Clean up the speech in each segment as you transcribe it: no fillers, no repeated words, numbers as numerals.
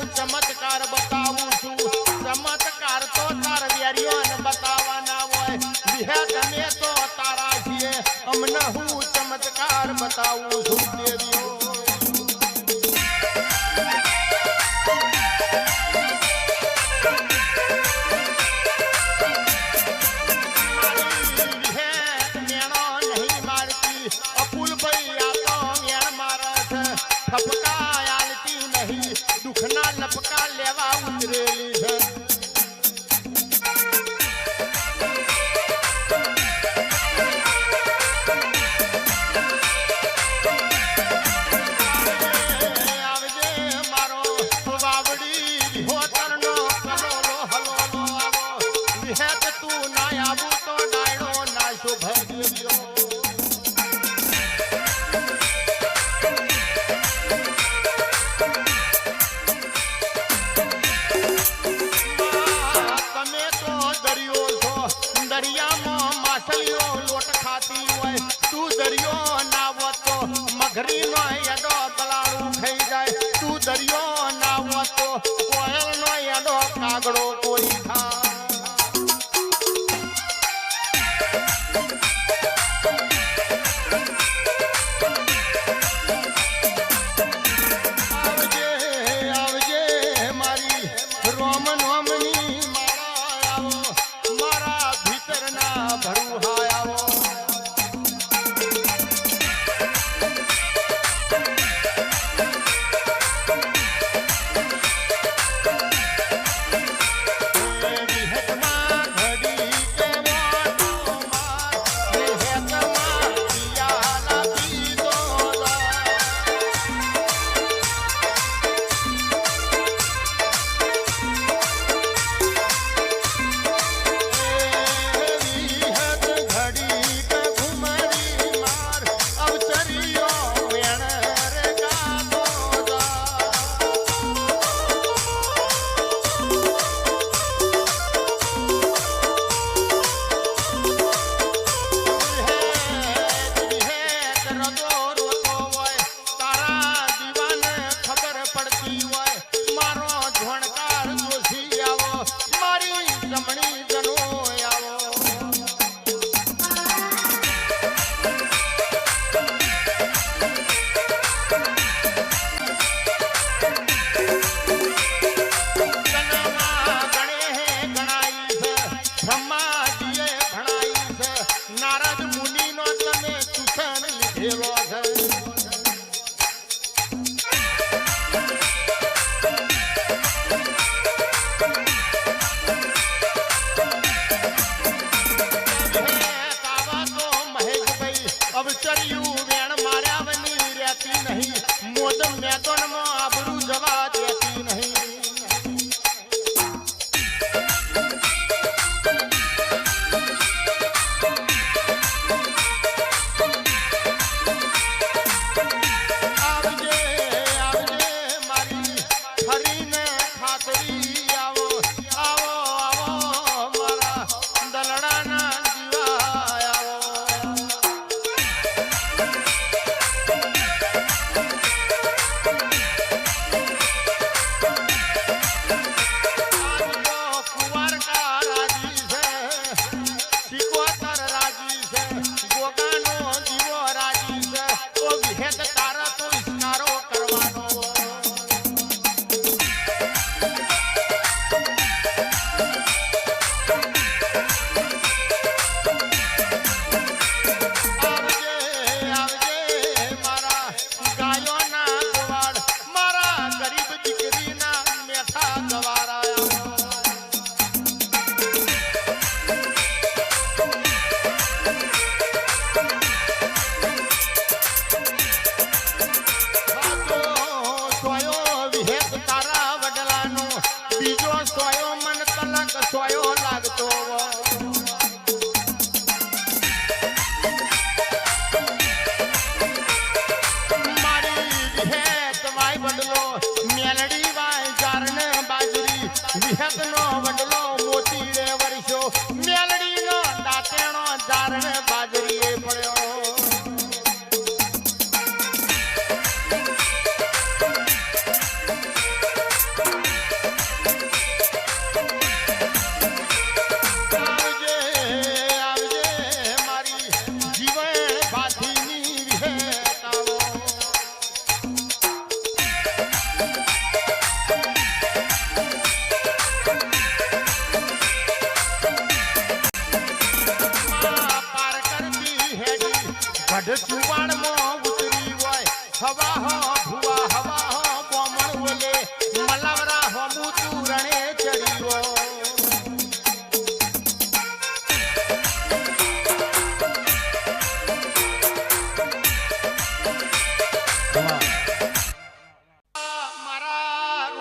ચમત્કાર બતાવું છું ચમત્કાર તો તાર વેરીઓને બતાવવાના હોય વિહે તમે તો તારા છીએ અમને હું ચમત્કાર બતાવું છું દેવીઓ ठपका आलती नहीं दुखना लपका लेवा उतरेली है आवजे मारो बावड़ी होतर नो कलोलो हलोलो आवो विहत तू ना आवू तो डायणो ना शोभ्यो मगरी नो यडो बलाड़ू खाई जाए तू दरियो ना हो तो कोयल नो यडो कागड़ो कोई खा आवजे आवजे मारी रोम नोमनी मारा आवो मारा भीतर ना भरू हायावो મોદ મેદન માં આબરૂ જવા દેતી નહીં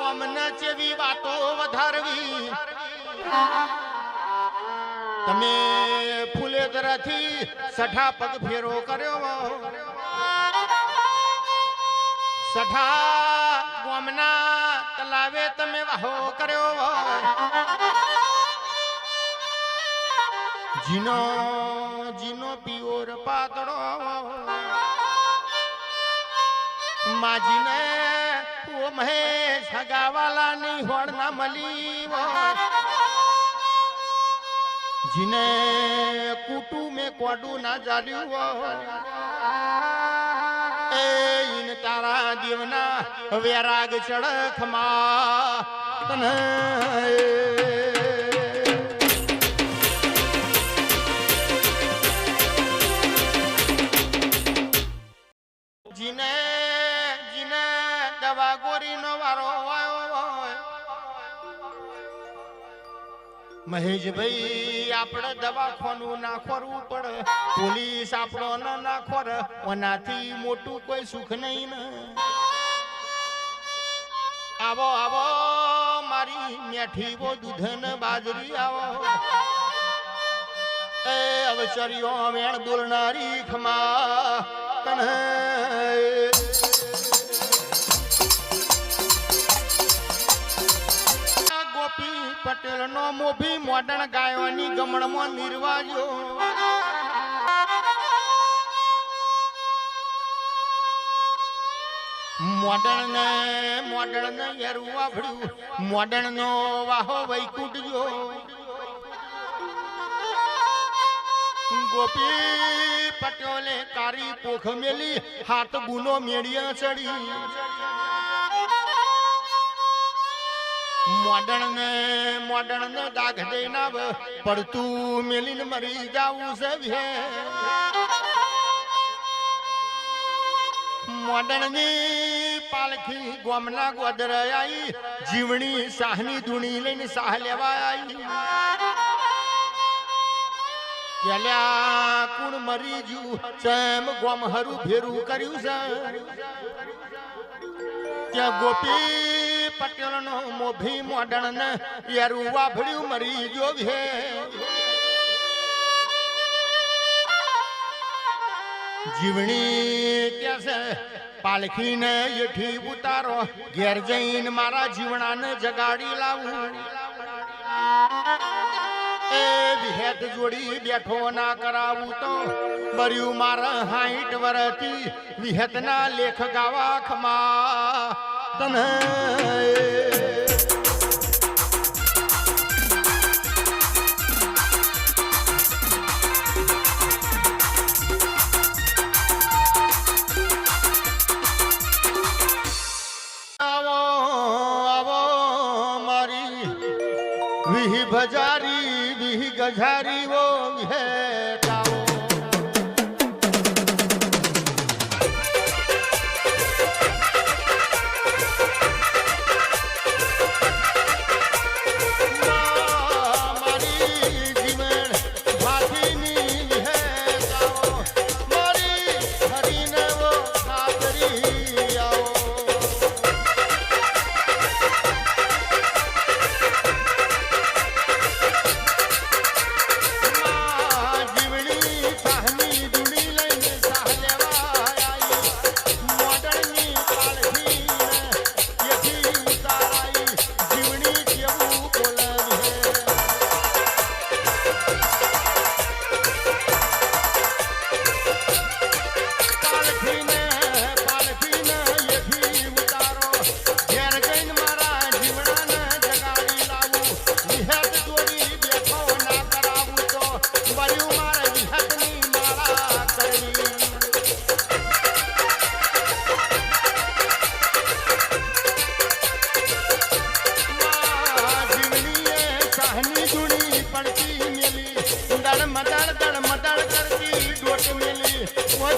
અમને જેવી વાતો વધારવી તમે ફૂલેદરાથી સઠા પગ ફેરો કર્યો સઠા ગોમના તલાવે તમે વાહો કર્યો જીનો જીનો પિયોર પાતળો માજીને ઓ મહેશ હગાવાલાની હોડ ના મળી જીને કુટુંબે કોડું ના જાલ્યું એ ઇન તારા દેવના વેરાગ ચડખમાં તને જીને જીને દવા ગોરીનો વારો મહેશભાઈ આપણે દવાખાનું ના ખોરવું પડે પોલીસ આપણો ના ખોર ઓનાથી મોટું કોઈ સુખ નહીં ને આવો આવો મારી મેઠી વો દૂધ ને બાજરી આવો એ અવસરીઓ વેણ બોલનારી ખમા તને પટેલ નો મોભી મોડણ ગાયોની ગમણમાં નિર્વાજો મોડણ ને યરું વાભડ્યું મોડણ નો વાહો વૈકુંઠજો ગોપી પટેલે કારી પોખ મેલી હાથ ગુનો મેળિયા ચડી મોડણ ને દાગ દેનાવ પડતું મેલીને મરી જાવું છે મોડણ ની પાલખી ગોમના ગોદર આઈ જીવણી શાહની ધૂણી લઈને શાહ લેવા આઈ પેલા કુણ મરી જુ ચેમ ગોમ હરું ભેરું કર્યું છે ત્યાં ગોપી પટેલ નો મોભી મોડણ ને યારું વાભડ્યું મરી જો ભે જીવણી ત્યાં છે પાલખી ને એઠી ઉતારો ઘેર જઈને મારા જીવણા ને જગાડી લાવું એ વિહેત જોડી બેઠો ના કરાવું તો બર્યું મારા 60 વર્ષથી વિહેત ના લેખ ગાવા ખમા તને આવો આવો મારી વિહી ભજારી વિહી ગજારી વો વિહેત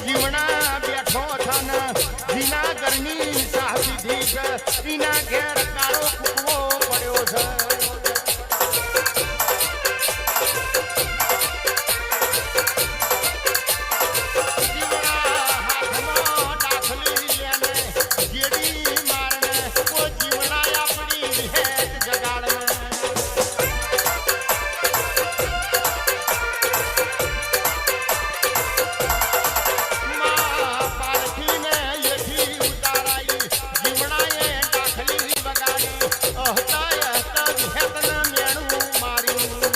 જીવણા બેઠો થાન જીના ઘરની સાહી દીક ઈના ઘેર કાળો કુકવો પડ્યો છે જીવણા હાથમાં ડાખલી લેને જેડી મારને ઓ જીવણા આપડી હસતા હસતા વિહેતના મેણું માર્યું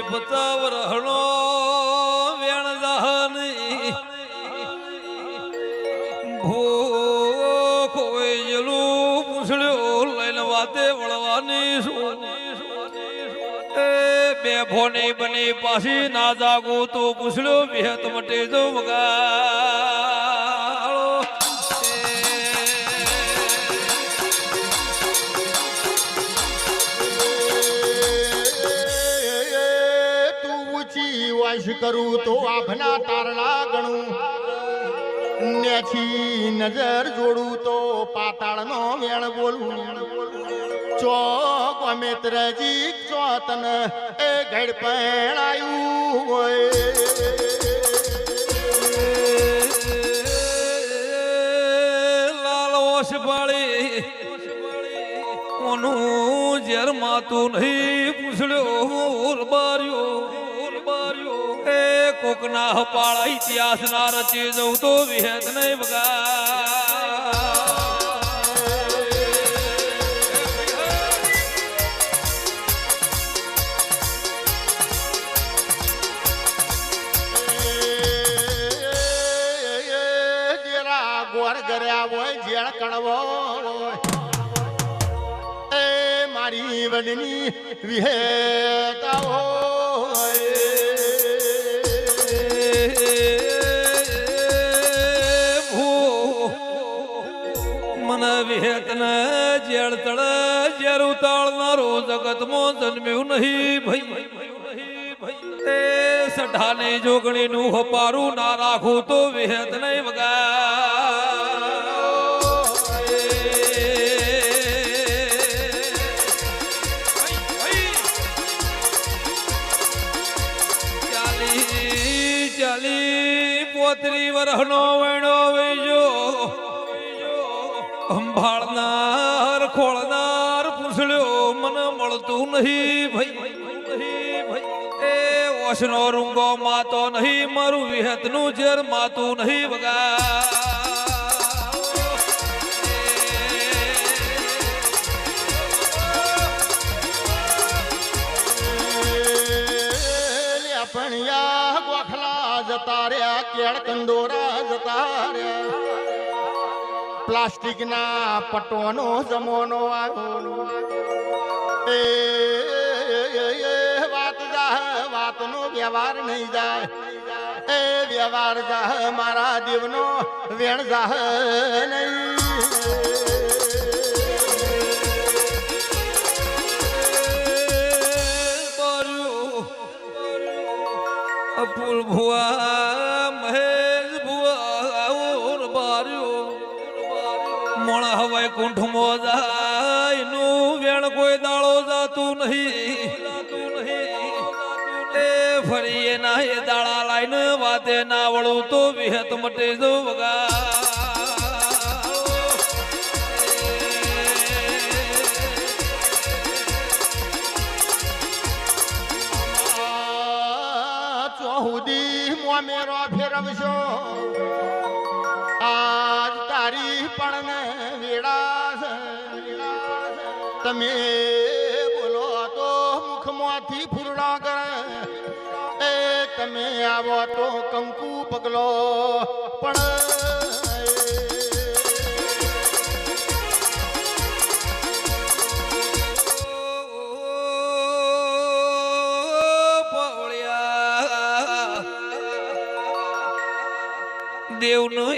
બતાવ રહણો વેણ દહની ભૂખ વેજલું પૂછડ્યો લઈને વાતે વળવાની શું એ બે ફોની બની પાછી ના જાગું તો પૂછડ્યો વિહત મટે તો વગાડો વાશ કરું તો આભના તારણા ગણું નેછી નજર જોડું તો પાતાળનો વેણ બોલું ચોક અમિત્રજી ચોતન એ ઘડ પહેણાયું હોય લાલ ઓશ પાળી ઓનું ઝેર માતું નહીં પૂછડ્યો બાર્યો એ કોકના હપાળા ઇતિહાસ ના રચી જવું તો વિહેત નહીં બગા ગોર કર્યા હોય જેણ કણવો એ મારી વડની વિહેતાઓ મને વિહેતને જેળ તળ જેર ઉતાળનારો જગતમાં જન્મ્યું નહીં ભાઈ તે સઢાને જોગણીનું હપારું ના રાખું તો વિહેત નહીં વગા પોતરી વરહનો વેણો વેજો સંભાળનાર ખોળનાર પૂછડ્યો મને મળતું નહીં ભાઈ એ ઓશનો રૂંગો માતો નહીં મારું વિહતનું ઝેર માતું નહીં વગા પણિયા ગોખલા જતા રહ્યા કેળ કંદોરા જતા રહ્યા પ્લાસ્ટિક ના પટોનો જમોનો આવ્યો એ વાત જા વાતનો વ્યવહાર નહીં જાય એ વ્યવહાર જા મારા દેવનો વેણ જા નહીં અપુલ ભુવા મહેશ ભુવા બાર્યો મોણા હવાય કુંઠ મોજાય નું વેણ કોઈ દાળો જાતું નહીં એ ફરી એના એ દાળા લાઈને વાતે ના વળું તો વિહત મટે જો વગા મેરો ફેરવશો આજ તારી પણ વેળા તમે બોલો તો મુખમાંથી ફૂરડા કરે એ તમે આવો તો કંકુ પગલો પણ દેવનું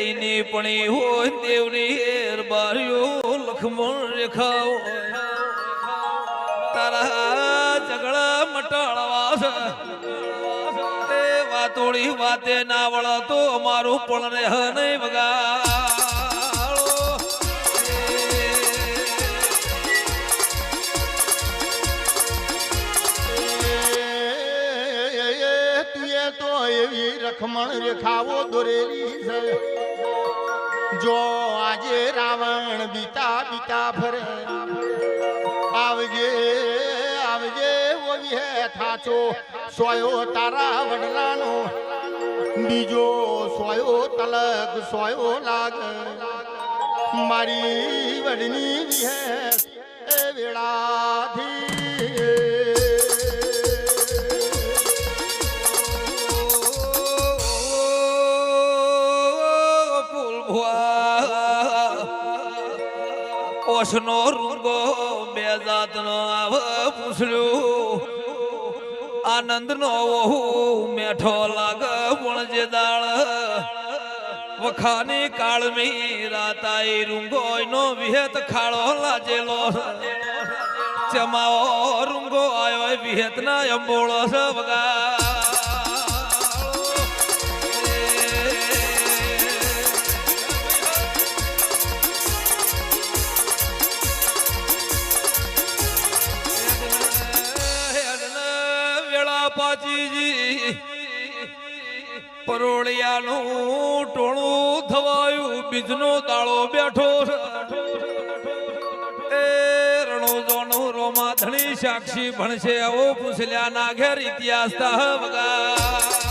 એની પણી હોય દેવની એર બાર્યો લખમણ રેખાઓ તારા ઝઘડા મટાળવા છે વાતોડી વાતે ના વળો તો અમારું પણ રહે નહીં વગા તો એવી રખમણ રેખાઓ દોરેલી છે જો આજે રાવણ બીતા બીતા ફરે આવજે આવજે ઓવી હે થાચો સોયો તારા વડલાનો બીજો સોયો તલક સોયો લાગ મારી વડની વિહે એ વેળાથી ઓશનો રૂંગો બે જાતનો આવ પૂછડ્યું આનંદનો ઓહુ મેઠો લાગ પણ જે દાળ વખાની કાળમી રાતાઈ રૂંગો નો વિહેત ખાડો લાજેલો ચમાઓ રૂંગો આયો વિહેત ના અંબોળો છે વગા પાચીજી પરોળિયાનું ટોણું થવાયું બીજનો દાળો બેઠો એ રણોજોનું રોમા ધણી સાક્ષી ભણશે આવો પૂછલ્યા ના ઘેર ઇતિહાસ વગા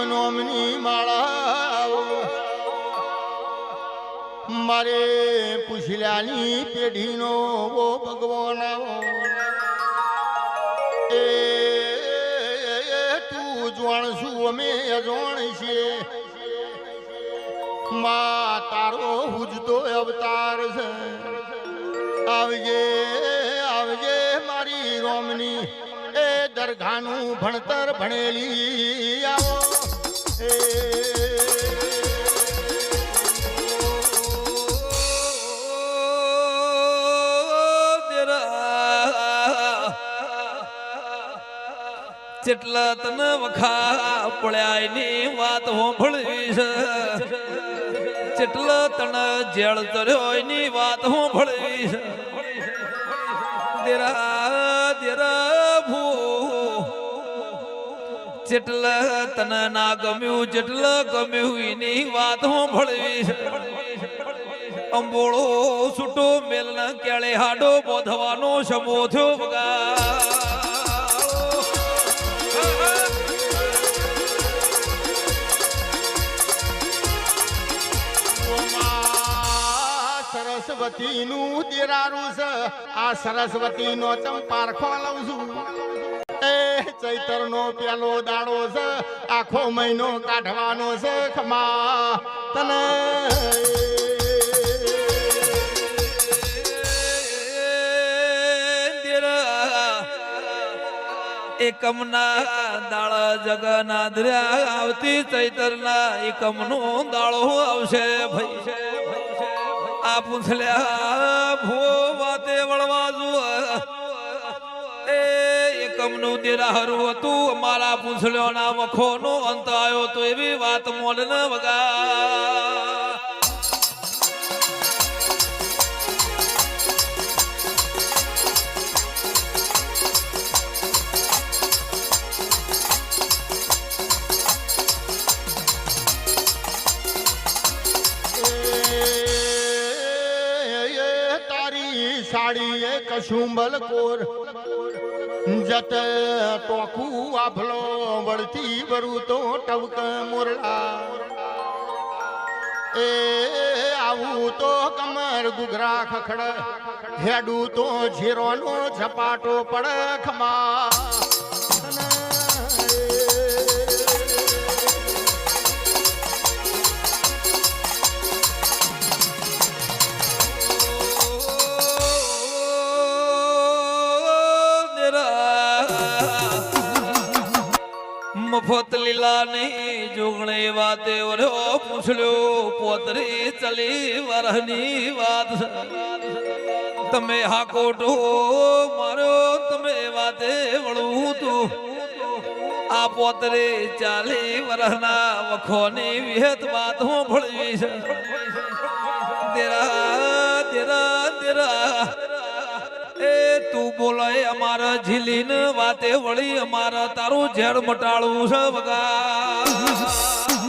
નોમની માળા મારે પૂછલ્યાની પેઢીનો ઓ ભગવાન અમે અજોણ છીએ માં તારો હુજતો અવતાર છે આવજે આવજે મારી રોમની એ દરગાહનું ભણતર ભણેલી આવો એ જેટલા તને વખા પડ્યા એની વાત હોંભળવી છે જેટલા તને જેળ તર્યો એની વાત હોંભળવી છે દેરા દેરા ભૂ જેટલા તને ના ગમ્યું જેટલા ગમ્યું એની વાત હોંભળવી છે અંબોળો છૂટો મેલના ક્યાળે હાડો બોધવાનો સમો થયો વગા સરસ્વતી નું દેરારું છે આ સરસ્વતી નો ચંપારખો લઉં છું એ ચૈતર નો પેલો દાડો છે આખો મહિનો કાઢવાનો છે ખમા તને એકમના દાળ જગન્નાથ આવતી ચૈતરના એકમનો દાળો આવશે ભાઈ આ પૂછલ્યા ભો વાતે વળવા જુઓ એ એકમનું દેરાહરું હતું અમારા પૂછલ્યોના વખોનો અંત આવ્યો તો એવી વાત મોલ ન વગા સાડી એ કશુંબલ કોર જત ટોકું આભલો વળતી વરું તો ટવક મોરલા એ આવું તો કમર ગુગરા ખખડ હેડું તો જીરોનો ઝપાટો પડ ખમા મફત લીલા ની જોગણે વાતે ઓર્યો પૂછલ્યો પોતરી ચલી વરહની વાત તમે હાકોટો માર્યો તમે વાતે વળું તું આ પોતરી ચાલી વરહના વખોની વિહત વાત હું ભળવી છે દેરા દેરા દેરા એ તું બોલાય અમારા ઝીલીન વાતે વળી અમારા તારું ઝેડ મટાળવું છે વગા